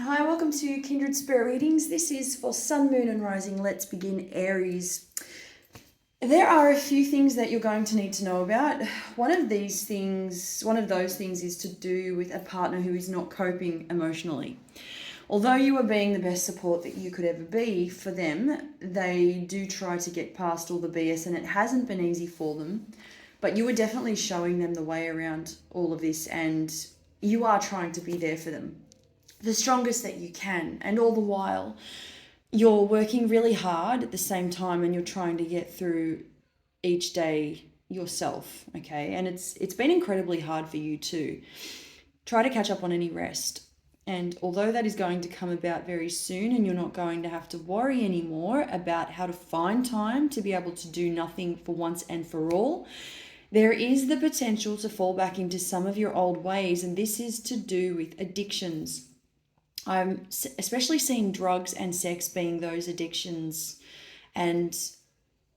Hi, welcome to Kindred Spirit Readings. This is for Sun, Moon and Rising. Let's begin, Aries. There are a few things that you're going to need to know about. One of those things is to do with a partner who is not coping emotionally. Although you are being the best support that you could ever be for them, they do try to get past all the BS, and it hasn't been easy for them. But you are definitely showing them the way around all of this, and you are trying to be there for them the strongest that you can. And all the while, you're working really hard at the same time, and you're trying to get through each day yourself, okay? And it's been incredibly hard for you too. Try to catch up on any rest. And although that is going to come about very soon, and you're not going to have to worry anymore about how to find time to be able to do nothing for once and for all, there is the potential to fall back into some of your old ways, and this is to do with addictions. I'm especially seeing drugs and sex being those addictions, and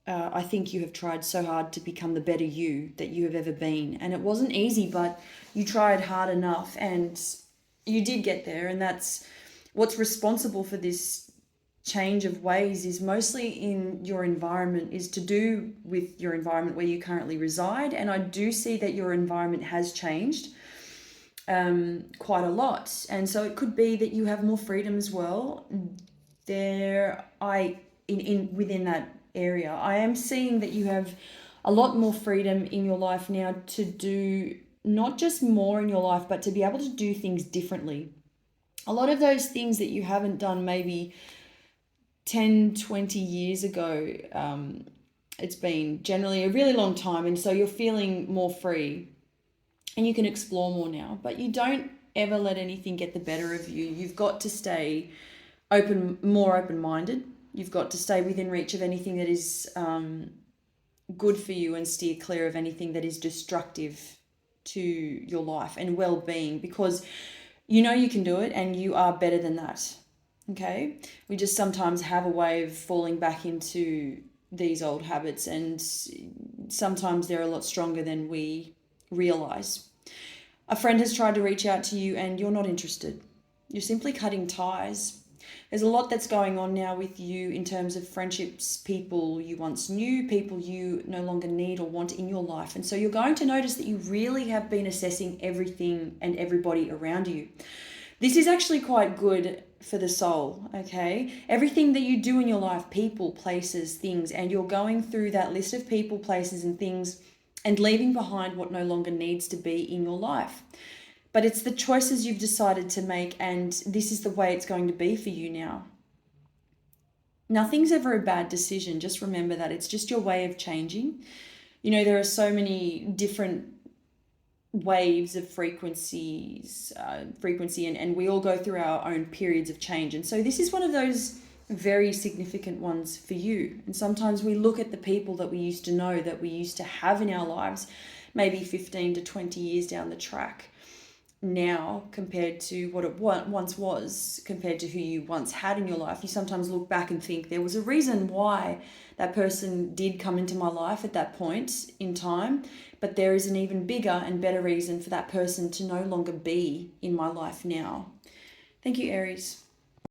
I think you have tried so hard to become the better you that you have ever been, and it wasn't easy, but you tried hard enough, and you did get there. And that's what's responsible for this change of ways is mostly in your environment, is to do with your environment where you currently reside. And I do see that your environment has changed quite a lot, and so it could be that you have more freedom as well. Within that area, I am seeing that you have a lot more freedom in your life now to do not just more in your life, but to be able to do things differently. A lot of those things that you haven't done maybe 10, 20 years ago, it's been generally a really long time, and so you're feeling more free and you can explore more now. But you don't ever let anything get the better of you. You've got to stay more open-minded. You've got to stay within reach of anything that is good for you, and steer clear of anything that is destructive to your life and well-being, because you know you can do it and you are better than that. Okay? We just sometimes have a way of falling back into these old habits, and sometimes they're a lot stronger than we realize. A friend has tried to reach out to you and you're not interested. You're simply cutting ties. There's a lot that's going on now with you in terms of friendships, people you once knew, people you no longer need or want in your life. And so you're going to notice that you really have been assessing everything and everybody around you. This is actually quite good for the soul, okay? Everything that you do in your life, people, places, things, and you're going through that list of people, places, and things and leaving behind what no longer needs to be in your life. But it's the choices you've decided to make, and this is the way it's going to be for you now. Nothing's ever a bad decision. Just remember that. It's just your way of changing. You know, there are so many different waves of frequency, and we all go through our own periods of change. And so this is one of those very significant ones for you. And sometimes we look at the people that we used to know, that we used to have in our lives, maybe 15 to 20 years down the track now, compared to what it once was, compared to who you once had in your life. You sometimes look back and think there was a reason why that person did come into my life at that point in time, but there is an even bigger and better reason for that person to no longer be in my life now. Thank you, Aries.